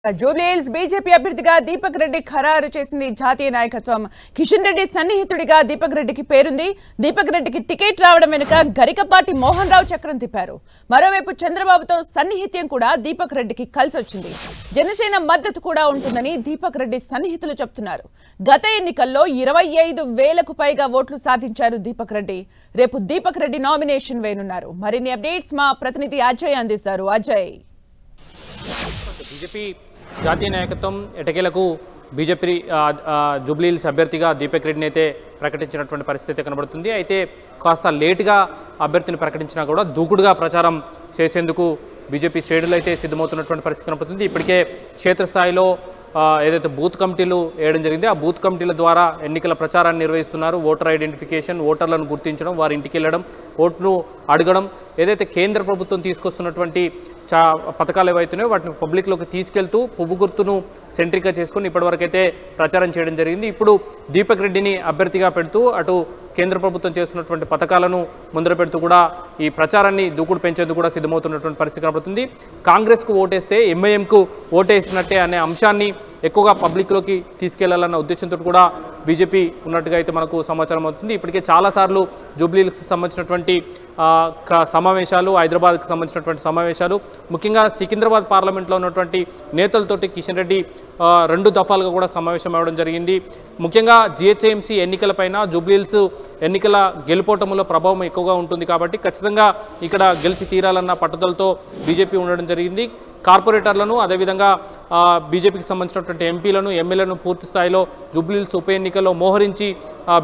Jubilee Hills BJP అభ్యర్థిగా దీపక్ రెడ్డి ఖరారు చేసింది జాతీయ నాయకత్వం. కిషన్ రెడ్డి సన్నిహితుడిగా దీపక్ రెడ్డికి పేరుంది. దీపక్ రెడ్డికి టికెట్ రావడం వెనుక గరికపాటి మోహన్ రావు చక్రం తిప్పారు. మరోవైపు చంద్రబాబుతో సన్నిహిత్యం కూడా దీపక్ రెడ్డికి కలిసొచ్చింది. జనసేన మద్దతు కూడా ఉంటుందని దీపక్ రెడ్డి సన్నిహితులు చెప్తున్నారు. గత ఎన్నికల్లో 25,000కు పైగా ఓట్లు సాధించారు దీపక్ రెడ్డి. రేపు దీపక్ రెడ్డి నామినేషన్ వేయనున్నారు. మరిన్ని అప్డేట్స్ మా ప్రతినిధి అజయ్ అందిస్తారు. అజయ్, బీజేపీ జాతీయ నాయకత్వం ఎటకేలకు బీజేపీ జూబ్లీహిల్స్ అభ్యర్థిగా దీపక్ రెడ్డిని అయితే ప్రకటించినటువంటి పరిస్థితి కనబడుతుంది. అయితే కాస్త లేటుగా అభ్యర్థిని ప్రకటించినా కూడా దూకుడుగా ప్రచారం చేసేందుకు బీజేపీ శ్రేణులు అయితే సిద్ధమవుతున్నటువంటి పరిస్థితి కనబడుతుంది. ఇప్పటికే క్షేత్రస్థాయిలో ఏదైతే బూత్ కమిటీలు వేయడం జరిగింది, ఆ బూత్ కమిటీల ద్వారా ఎన్నికల ప్రచారాన్ని నిర్వహిస్తున్నారు. ఓటర్ ఐడెంటిఫికేషన్, ఓటర్లను గుర్తించడం, వారి ఇంటికి వెళ్ళడం, ఓటును అడగడం, ఏదైతే కేంద్ర ప్రభుత్వం తీసుకొస్తున్నటువంటి పథకాలు ఏవైతున్నాయో వాటిని పబ్లిక్లోకి తీసుకెళ్తూ పువ్వు గుర్తును సెంట్రిక్గా చేసుకుని ఇప్పటివరకు అయితే ప్రచారం చేయడం జరిగింది. ఇప్పుడు దీపక్ రెడ్డిని అభ్యర్థిగా పెడుతూ అటు కేంద్ర ప్రభుత్వం చేస్తున్నటువంటి పథకాలను ముందర పెడుతూ కూడా ఈ ప్రచారాన్ని దూకుడు పెంచేందుకు కూడా సిద్ధమవుతున్నటువంటి పరిస్థితి కనబడుతుంది. కాంగ్రెస్కు ఓటేస్తే ఎంఐఎంకు ఓటేసినట్టే అనే అంశాన్ని ఎక్కువగా పబ్లిక్లోకి తీసుకెళ్లాలన్న ఉద్దేశంతో కూడా బీజేపీ ఉన్నట్టుగా అయితే మనకు సమాచారం అవుతుంది. ఇప్పటికే చాలాసార్లు జూబ్లీహిల్స్కి సంబంధించినటువంటి సమావేశాలు, హైదరాబాద్కి సంబంధించినటువంటి సమావేశాలు, ముఖ్యంగా సికింద్రాబాద్ పార్లమెంట్లో ఉన్నటువంటి నేతలతోటి కిషన్ రెడ్డి 2 దఫాలుగా కూడా సమావేశం అవ్వడం జరిగింది. ముఖ్యంగా జిహెచ్ఎంసీ ఎన్నికలపైన జూబ్లీహిల్స్ ఎన్నికల గెలుపోటములో ప్రభావం ఎక్కువగా ఉంటుంది కాబట్టి ఖచ్చితంగా ఇక్కడ గెలిచి తీరాలన్న పట్టుదలతో బీజేపీ ఉండడం జరిగింది. కార్పొరేటర్లను, అదేవిధంగా బీజేపీకి సంబంధించినటువంటి ఎంపీలను, ఎమ్మెల్యేలను పూర్తి స్థాయిలో జూబ్లీహిల్స్ ఉప ఎన్నికల్లో మోహరించి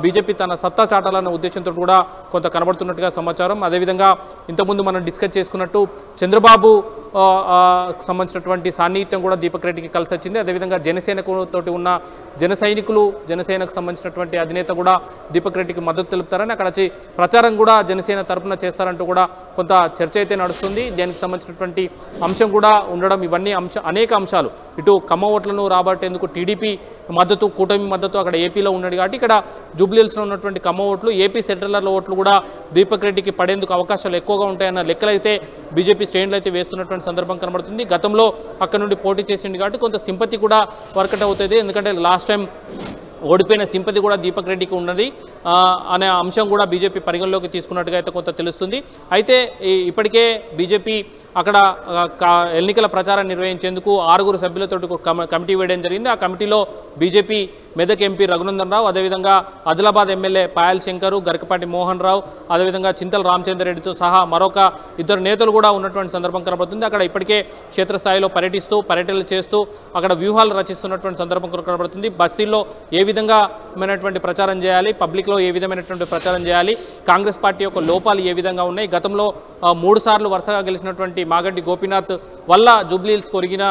బీజేపీ తన సత్తా చాటాలన్న ఉద్దేశంతో కూడా కొంత కనబడుతున్నట్టుగా సమాచారం. అదేవిధంగా ఇంతకుముందు మనం డిస్కస్ చేసుకున్నట్టు చంద్రబాబు సంబంధించినటువంటి సాన్నిహిత్యం కూడా దీపక్ రెడ్డికి కలిసి వచ్చింది. అదేవిధంగా జనసేనతోటి ఉన్న జనసేనకు సంబంధించినటువంటి అధినేత కూడా దీపక్ రెడ్డికి మద్దతు తెలుపుతారని, అక్కడ వచ్చి ప్రచారం కూడా జనసేన తరఫున చేస్తారంటూ కూడా కొంత చర్చ అయితే నడుస్తుంది. దానికి సంబంధించినటువంటి అంశం కూడా ఉండడం, ఇవన్నీ అనేక అంశాలు, ఇటు కమ్మ ఓట్లను రాబట్టేందుకు టీడీపీ మద్దతు, కూటమి మద్దతు అక్కడ ఏపీలో ఉన్నది కాబట్టి ఇక్కడ జూబ్లీహిల్స్లో ఉన్నటువంటి కమ్మ ఓట్లు, ఏపీ సెంట్రల్ ఓట్లు కూడా దీపక్ రెడ్డికి పడేందుకు అవకాశాలు ఎక్కువగా ఉంటాయన్న లెక్కలైతే బీజేపీ శ్రేణులు అయితే వేస్తున్నటువంటి సందర్భం కనబడుతుంది. గతంలో అక్కడ నుండి పోటీ చేసింది కాబట్టి కొంత సింపతి కూడా వర్కౌట్ అవుతుంది. ఎందుకంటే లాస్ట్ టైం ఓడిపోయిన సింపతి కూడా దీపక్ రెడ్డికి ఉన్నది అనే అంశం కూడా బీజేపీ పరిగణలోకి తీసుకున్నట్టుగా అయితే కొంత తెలుస్తుంది. అయితే ఇప్పటికే బీజేపీ అక్కడ ఎన్నికల ప్రచారం నిర్వహించేందుకు 6 సభ్యులతో కమిటీ వేయడం జరిగింది. ఆ కమిటీలో బీజేపీ మెదక్ ఎంపీ రఘునందన్ రావు, అదేవిధంగా ఆదిలాబాద్ ఎమ్మెల్యే పాయల్ శంకర్, గరికపాటి మోహన్ రావు, అదేవిధంగా చింతల రామచంద్ర రెడ్డితో సహా మరొక 2 నేతలు కూడా ఉన్నటువంటి సందర్భం కనబడుతుంది. అక్కడ ఇప్పటికే క్షేత్రస్థాయిలో పర్యటనలు చేస్తూ అక్కడ వ్యూహాలు రచిస్తున్నటువంటి సందర్భం కనబడుతుంది. బస్తీల్లో ఏ విధంగామైనటువంటి ప్రచారం చేయాలి, పబ్లిక్లో ఏ విధమైనటువంటి ప్రచారం చేయాలి, కాంగ్రెస్ పార్టీ యొక్క లోపాలు ఏ విధంగా ఉన్నాయి, గతంలో 3 సార్లు వరుసగా గెలిచినటువంటి మాగంటి గోపీనాథ్ వల్ల జూబ్లీహిల్స్ కొరిగిన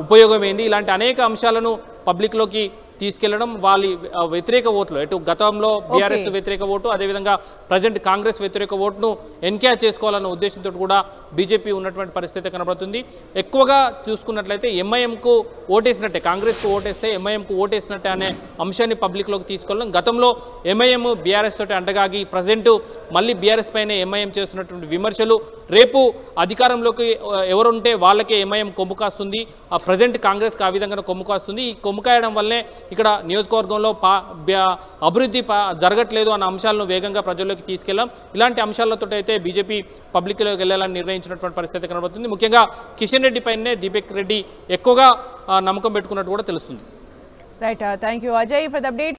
ఉపయోగం ఏంది, ఇలాంటి అనేక అంశాలను పబ్లిక్లోకి తీసుకెళ్లడం, వాళ్ళ వ్యతిరేక ఓట్లు, ఎటు గతంలో బీఆర్ఎస్ వ్యతిరేక ఓటు, అదేవిధంగా ప్రజెంట్ కాంగ్రెస్ వ్యతిరేక ఓటును ఎన్క్యాచ్ చేసుకోవాలన్న ఉద్దేశంతో కూడా బీజేపీ ఉన్నటువంటి పరిస్థితి కనబడుతుంది. ఎక్కువగా చూసుకున్నట్లయితే ఎంఐఎంకు ఓటేసినట్టే, కాంగ్రెస్కు ఓటేస్తే ఎంఐఎంకు ఓటేసినట్టే అనే అంశాన్ని పబ్లిక్లోకి తీసుకెళ్ళడం. గతంలో ఎంఐఎం బీఆర్ఎస్ తోటి అండగాగి ప్రజెంట్ మళ్ళీ బీఆర్ఎస్ పైన ఎంఐఎం చేస్తున్నటువంటి విమర్శలు, రేపు అధికారంలోకి ఎవరుంటే వాళ్ళకే ఎంఐఎం కొమ్ము కాస్తుంది, ఆ ప్రజెంట్ కాంగ్రెస్కి ఆ విధంగా కొమ్ము కాస్తుంది. ఈ కొమ్ము కాయడం వల్లే ఇక్కడ నియోజకవర్గంలో అభివృద్ధి జరగట్లేదు అన్న అంశాలను వేగంగా ప్రజల్లోకి తీసుకెళ్లాం. ఇలాంటి అంశాలతో అయితే బీజేపీ పబ్లిక్లోకి వెళ్ళాలని నిర్ణయించినటువంటి పరిస్థితి కనబడుతుంది. ముఖ్యంగా కిషన్ రెడ్డి పైనే దీపక్ రెడ్డి ఎక్కువగా నమ్మకం పెట్టుకున్నట్టు కూడా తెలుస్తుంది. Right, thank you Ajay for the updates.